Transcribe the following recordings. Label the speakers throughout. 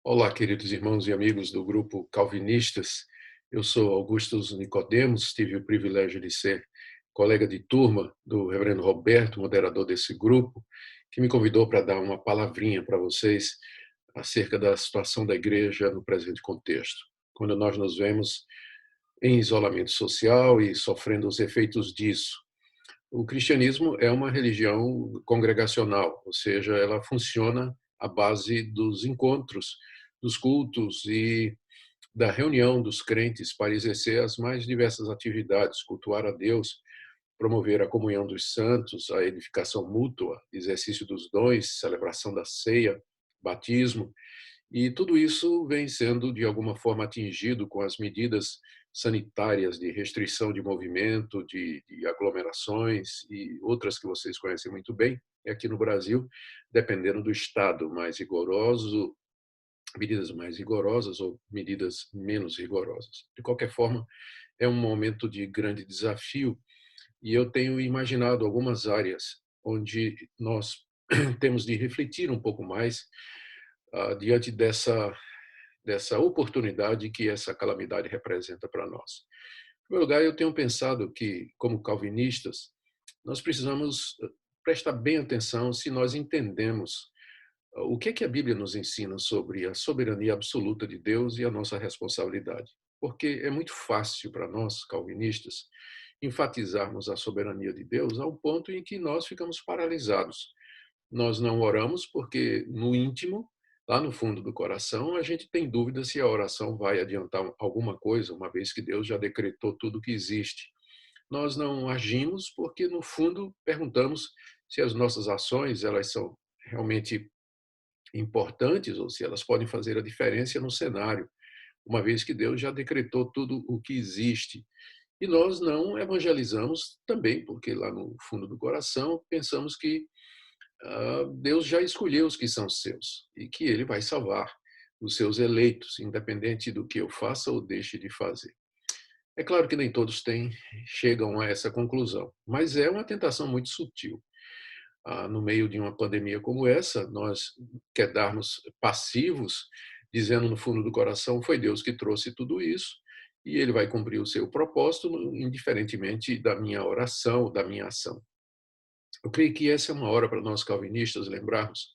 Speaker 1: Olá, queridos irmãos e amigos do grupo Calvinistas. Eu sou Augusto Nicodemos, tive o privilégio de ser colega de turma do reverendo Roberto, moderador desse grupo, que me convidou para dar uma palavrinha para vocês acerca da situação da igreja no presente contexto, quando nós nos vemos em isolamento social e sofrendo os efeitos disso. O cristianismo é uma religião congregacional, ou seja, ela funciona à base dos encontros, dos cultos e da reunião dos crentes para exercer as mais diversas atividades, cultuar a Deus, promover a comunhão dos santos, a edificação mútua, exercício dos dons, celebração da ceia, batismo, e tudo isso vem sendo, de alguma forma, atingido com as medidas sanitárias de restrição de movimento, de aglomerações e outras que vocês conhecem muito bem. E aqui no Brasil, dependendo do estado mais rigoroso, medidas mais rigorosas ou medidas menos rigorosas. De qualquer forma, é um momento de grande desafio e eu tenho imaginado algumas áreas onde nós temos de refletir um pouco mais diante dessa oportunidade que essa calamidade representa para nós. Em primeiro lugar, eu tenho pensado que, como calvinistas, nós precisamos prestar bem atenção se nós entendemos o que é que a Bíblia nos ensina sobre a soberania absoluta de Deus e a nossa responsabilidade. Porque é muito fácil para nós, calvinistas, enfatizarmos a soberania de Deus ao ponto em que nós ficamos paralisados. Nós não oramos porque, no íntimo, lá no fundo do coração, a gente tem dúvida se a oração vai adiantar alguma coisa, uma vez que Deus já decretou tudo o que existe. Nós não agimos porque, no fundo, perguntamos se as nossas ações elas são realmente importantes ou se elas podem fazer a diferença no cenário, uma vez que Deus já decretou tudo o que existe. E nós não evangelizamos também, porque lá no fundo do coração pensamos que Deus já escolheu os que são seus e que ele vai salvar os seus eleitos, independente do que eu faça ou deixe de fazer. É claro que nem todos chegam a essa conclusão, mas é uma tentação muito sutil. No meio de uma pandemia como essa, nós quedarmos passivos, dizendo no fundo do coração, foi Deus que trouxe tudo isso, e ele vai cumprir o seu propósito, indiferentemente da minha oração, da minha ação. Eu creio que essa é uma hora para nós calvinistas lembrarmos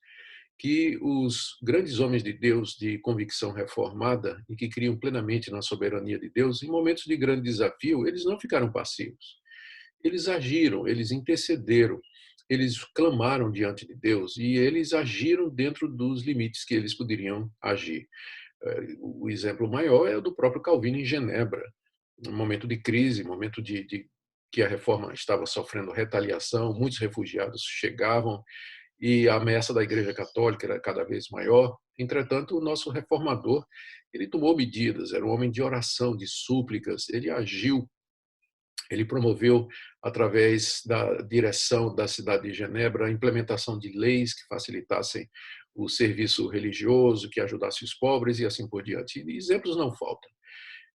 Speaker 1: que os grandes homens de Deus de convicção reformada e que criam plenamente na soberania de Deus, em momentos de grande desafio, eles não ficaram passivos. Eles agiram, eles intercederam, eles clamaram diante de Deus e eles agiram dentro dos limites que eles poderiam agir. O exemplo maior é o do próprio Calvino em Genebra, um momento de crise, momento de que a reforma estava sofrendo retaliação, muitos refugiados chegavam e a ameaça da Igreja Católica era cada vez maior. Entretanto, o nosso reformador, ele tomou medidas, era um homem de oração, de súplicas, ele agiu, ele promoveu, através da direção da cidade de Genebra, a implementação de leis que facilitassem o serviço religioso, que ajudasse os pobres e assim por diante. E exemplos não faltam.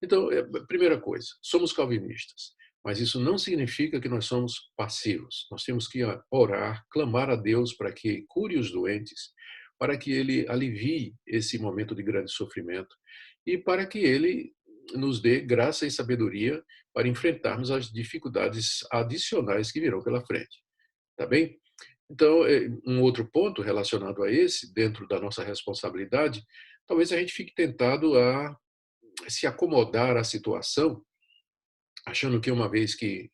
Speaker 1: Então, primeira coisa, somos calvinistas, mas isso não significa que nós somos passivos. Nós temos que orar, clamar a Deus para que cure os doentes, para que ele alivie esse momento de grande sofrimento e para que ele nos dê graça e sabedoria para enfrentarmos as dificuldades adicionais que virão pela frente. Tá bem? Então, um outro ponto relacionado a esse, dentro da nossa responsabilidade, talvez a gente fique tentado a se acomodar à situação, achando que uma vez que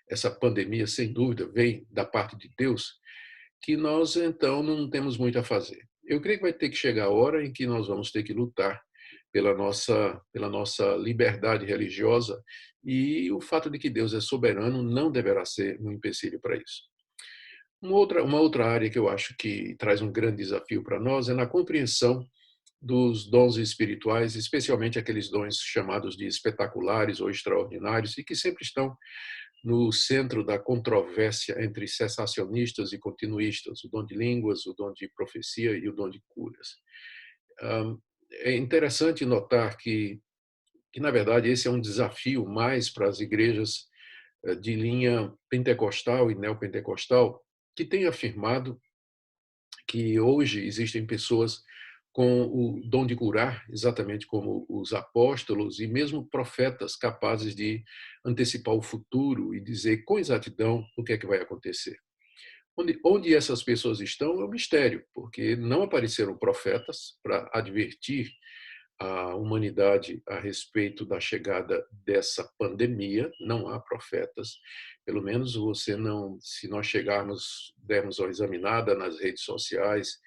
Speaker 1: essa pandemia, sem dúvida, vem da parte de Deus, que nós então não temos muito a fazer. Eu creio que vai ter que chegar a hora em que nós vamos ter que lutar pela nossa liberdade religiosa e o fato de que Deus é soberano não deverá ser um empecilho para isso. Uma outra área que eu acho que traz um grande desafio para nós é na compreensão dos dons espirituais, especialmente aqueles dons chamados de espetaculares ou extraordinários, e que sempre estão no centro da controvérsia entre cessacionistas e continuistas, o dom de línguas, o dom de profecia e o dom de curas. É interessante notar que, na verdade, esse é um desafio mais para as igrejas de linha pentecostal e neopentecostal, que têm afirmado que hoje existem pessoas com o dom de curar, exatamente como os apóstolos e mesmo profetas capazes de antecipar o futuro e dizer com exatidão o que é que vai acontecer. Onde essas pessoas estão é um mistério, porque não apareceram profetas para advertir a humanidade a respeito da chegada dessa pandemia, não há profetas, pelo menos você não, se nós chegarmos, dermos uma examinada nas redes sociais,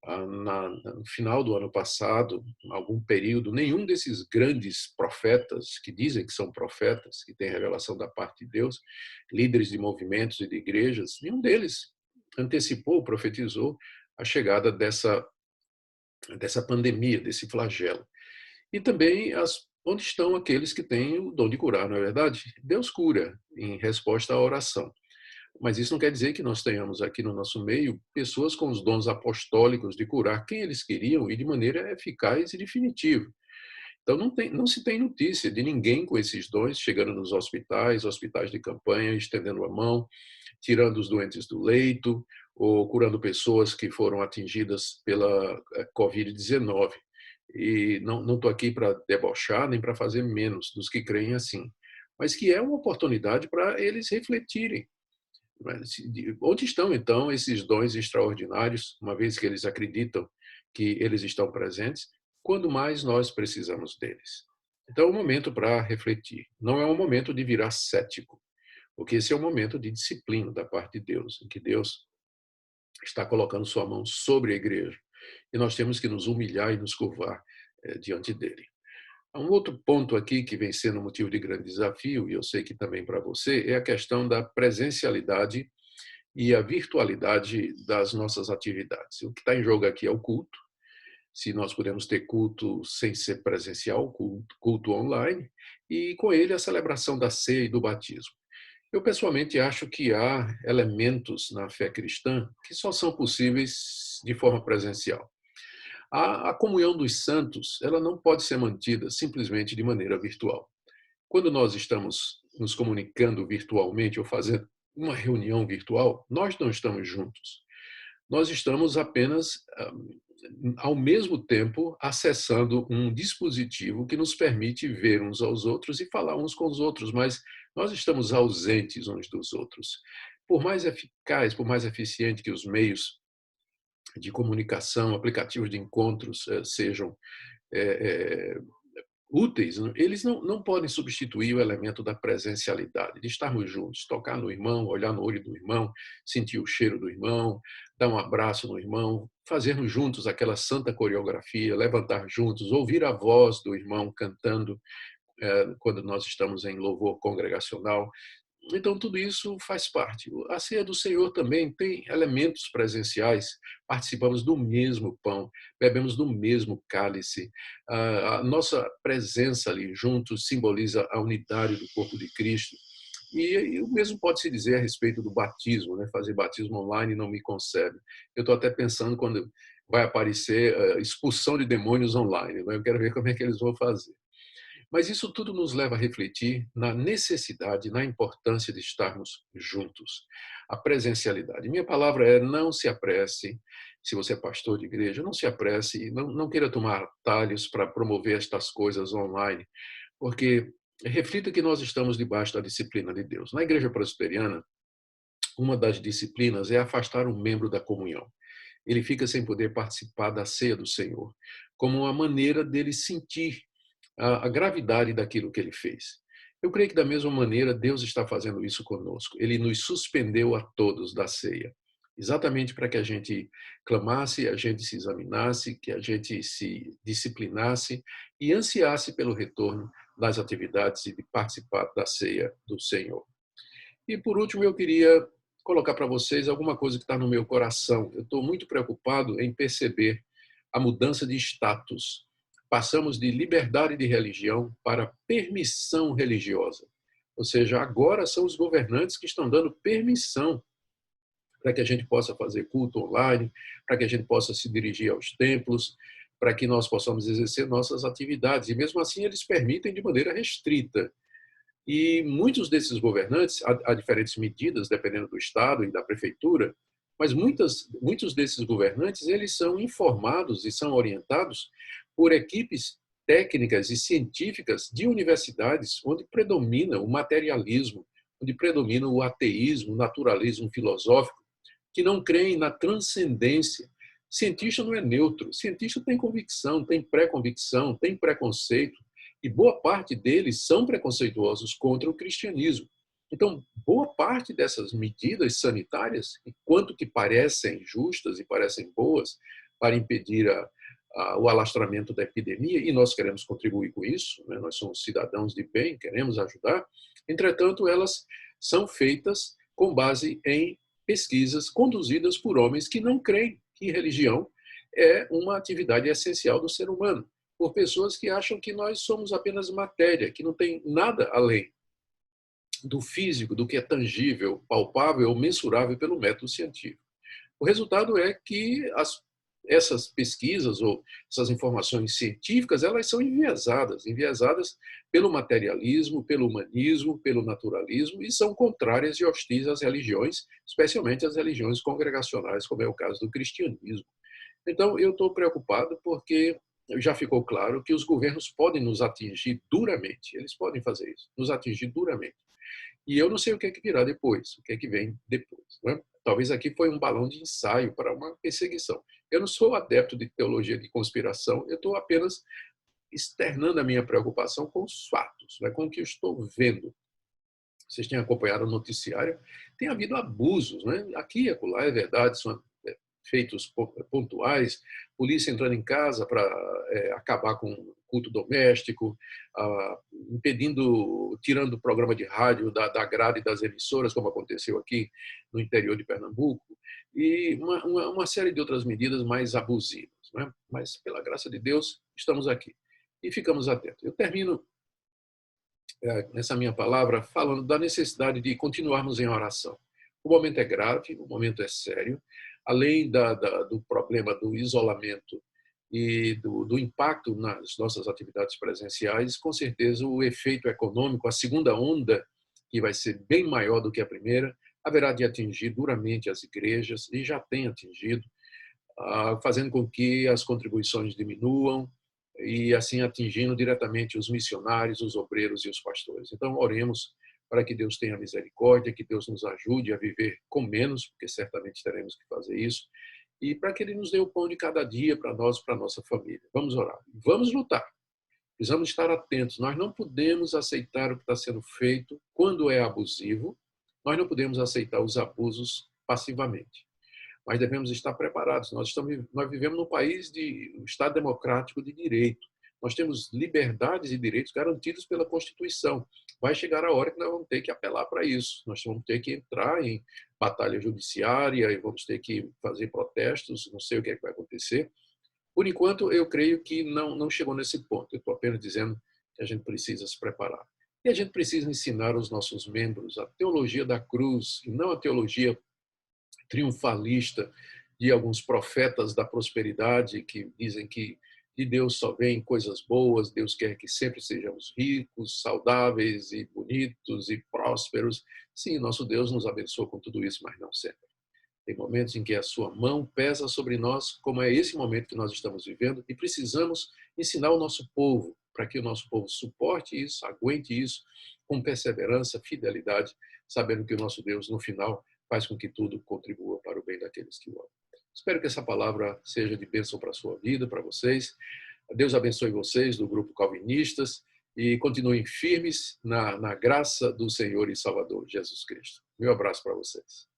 Speaker 1: no final do ano passado, algum período, nenhum desses grandes profetas, que dizem que são profetas, que têm revelação da parte de Deus, líderes de movimentos e de igrejas, nenhum deles antecipou, profetizou a chegada dessa pandemia, desse flagelo. E também onde estão aqueles que têm o dom de curar, não é verdade? Deus cura em resposta à oração. Mas isso não quer dizer que nós tenhamos aqui no nosso meio pessoas com os dons apostólicos de curar quem eles queriam e de maneira eficaz e definitiva. Então não se tem notícia de ninguém com esses dons chegando nos hospitais, hospitais de campanha, estendendo a mão, tirando os doentes do leito ou curando pessoas que foram atingidas pela Covid-19. E não estou aqui para debochar nem para fazer menos dos que creem assim, mas que é uma oportunidade para eles refletirem. Onde estão, então, esses dons extraordinários, uma vez que eles acreditam que eles estão presentes, quando mais nós precisamos deles? Então, é um momento para refletir. Não é um momento de virar cético, porque esse é um momento de disciplina da parte de Deus, em que Deus está colocando sua mão sobre a igreja. E nós temos que nos humilhar e nos curvar diante dele. Há um outro ponto aqui que vem sendo motivo de grande desafio, e eu sei que também para você, é a questão da presencialidade e a virtualidade das nossas atividades. O que está em jogo aqui é o culto, se nós podemos ter culto sem ser presencial, culto online, e com ele a celebração da ceia e do batismo. Eu pessoalmente acho que há elementos na fé cristã que só são possíveis de forma presencial. A comunhão dos santos, ela não pode ser mantida simplesmente de maneira virtual. Quando nós estamos nos comunicando virtualmente ou fazendo uma reunião virtual, nós não estamos juntos. Nós estamos apenas, ao mesmo tempo, acessando um dispositivo que nos permite ver uns aos outros e falar uns com os outros, mas nós estamos ausentes uns dos outros. Por mais eficaz, por mais eficiente que os meios de comunicação, aplicativos de encontros sejam úteis, eles não podem substituir o elemento da presencialidade, de estarmos juntos, tocar no irmão, olhar no olho do irmão, sentir o cheiro do irmão, dar um abraço no irmão, fazermos juntos aquela santa coreografia, levantar juntos, ouvir a voz do irmão cantando quando nós estamos em louvor congregacional. Então, tudo isso faz parte. A ceia do Senhor também tem elementos presenciais. Participamos do mesmo pão, bebemos do mesmo cálice. A nossa presença ali juntos simboliza a unidade do corpo de Cristo. E o mesmo pode se dizer a respeito do batismo, né? Fazer batismo online não me concebe. Eu estou até pensando quando vai aparecer expulsão de demônios online. Né? Eu quero ver como é que eles vão fazer. Mas isso tudo nos leva a refletir na necessidade, na importância de estarmos juntos. A presencialidade. Minha palavra é: não se apresse, se você é pastor de igreja, não se apresse, não queira tomar atalhos para promover estas coisas online, porque reflita que nós estamos debaixo da disciplina de Deus. Na igreja presbiteriana, uma das disciplinas é afastar um membro da comunhão. Ele fica sem poder participar da ceia do Senhor, como uma maneira dele sentir a gravidade daquilo que ele fez. Eu creio que da mesma maneira Deus está fazendo isso conosco. Ele nos suspendeu a todos da ceia, exatamente para que a gente clamasse, a gente se examinasse, que a gente se disciplinasse e ansiasse pelo retorno das atividades e de participar da ceia do Senhor. E por último, eu queria colocar para vocês alguma coisa que está no meu coração. Eu estou muito preocupado em perceber a mudança de status. Passamos de liberdade de religião para permissão religiosa. Ou seja, agora são os governantes que estão dando permissão para que a gente possa fazer culto online, para que a gente possa se dirigir aos templos, para que nós possamos exercer nossas atividades. E mesmo assim eles permitem de maneira restrita. E muitos desses governantes, há diferentes medidas, dependendo do estado e da prefeitura, Mas muitos desses governantes, eles são informados e são orientados por equipes técnicas e científicas de universidades onde predomina o materialismo, onde predomina o ateísmo, o naturalismo filosófico, que não creem na transcendência. Cientista não é neutro, cientista tem convicção, tem pré-convicção, tem preconceito, e boa parte deles são preconceituosos contra o cristianismo. Então, boa parte dessas medidas sanitárias, enquanto que parecem justas e parecem boas para impedir o alastramento da epidemia, e nós queremos contribuir com isso, né? Nós somos cidadãos de bem, queremos ajudar, entretanto, elas são feitas com base em pesquisas conduzidas por homens que não creem que religião é uma atividade essencial do ser humano, por pessoas que acham que nós somos apenas matéria, que não tem nada além do físico, do que é tangível, palpável ou mensurável pelo método científico. O resultado é que essas pesquisas ou essas informações científicas, elas são enviesadas pelo materialismo, pelo humanismo, pelo naturalismo, e são contrárias e hostis às religiões, especialmente às religiões congregacionais, como é o caso do cristianismo. Então, eu estou preocupado porque já ficou claro que os governos podem nos atingir duramente, eles podem fazer isso, nos atingir duramente. E eu não sei o que é que virá depois, o que é que vem depois. Né? Talvez aqui foi um balão de ensaio para uma perseguição. Eu não sou adepto de teologia de conspiração, eu estou apenas externando a minha preocupação com os fatos, né? Com o que eu estou vendo. Vocês têm acompanhado o noticiário, tem havido abusos, né? Aqui e acolá, é verdade, são feitos pontuais, polícia entrando em casa para acabar com o culto doméstico, impedindo, tirando o programa de rádio da grade das emissoras, como aconteceu aqui no interior de Pernambuco, e uma série de outras medidas mais abusivas. Né? Mas, pela graça de Deus, estamos aqui e ficamos atentos. Eu termino nessa minha palavra falando da necessidade de continuarmos em oração. O momento é grave, o momento é sério, além do problema do isolamento e do impacto nas nossas atividades presenciais, com certeza o efeito econômico, a segunda onda, que vai ser bem maior do que a primeira, haverá de atingir duramente as igrejas, e já tem atingido, fazendo com que as contribuições diminuam, e assim atingindo diretamente os missionários, os obreiros e os pastores. Então, oremos para que Deus tenha misericórdia, que Deus nos ajude a viver com menos, porque certamente teremos que fazer isso, e para que Ele nos dê o pão de cada dia para nós, para a nossa família. Vamos orar. Vamos lutar. Precisamos estar atentos. Nós não podemos aceitar o que está sendo feito quando é abusivo. Nós não podemos aceitar os abusos passivamente. Mas devemos estar preparados. Nós vivemos num país de um Estado democrático de direito. Nós temos liberdades e direitos garantidos pela Constituição. Vai chegar a hora que nós vamos ter que apelar para isso. Nós vamos ter que entrar em batalha judiciária e vamos ter que fazer protestos. Não sei o que é que vai acontecer. Por enquanto, eu creio que não chegou nesse ponto. Eu estou apenas dizendo que a gente precisa se preparar. E a gente precisa ensinar aos nossos membros a teologia da cruz e não a teologia triunfalista de alguns profetas da prosperidade que dizem que de Deus só vem coisas boas, Deus quer que sempre sejamos ricos, saudáveis e bonitos e prósperos. Sim, nosso Deus nos abençoa com tudo isso, mas não sempre. Tem momentos em que a sua mão pesa sobre nós, como é esse momento que nós estamos vivendo, e precisamos ensinar o nosso povo, para que o nosso povo suporte isso, aguente isso, com perseverança, fidelidade, sabendo que o nosso Deus, no final, faz com que tudo contribua para o bem daqueles que o amam. Espero que essa palavra seja de bênção para a sua vida, para vocês. Deus abençoe vocês do Grupo Calvinistas e continuem firmes na graça do Senhor e Salvador Jesus Cristo. Meu abraço para vocês.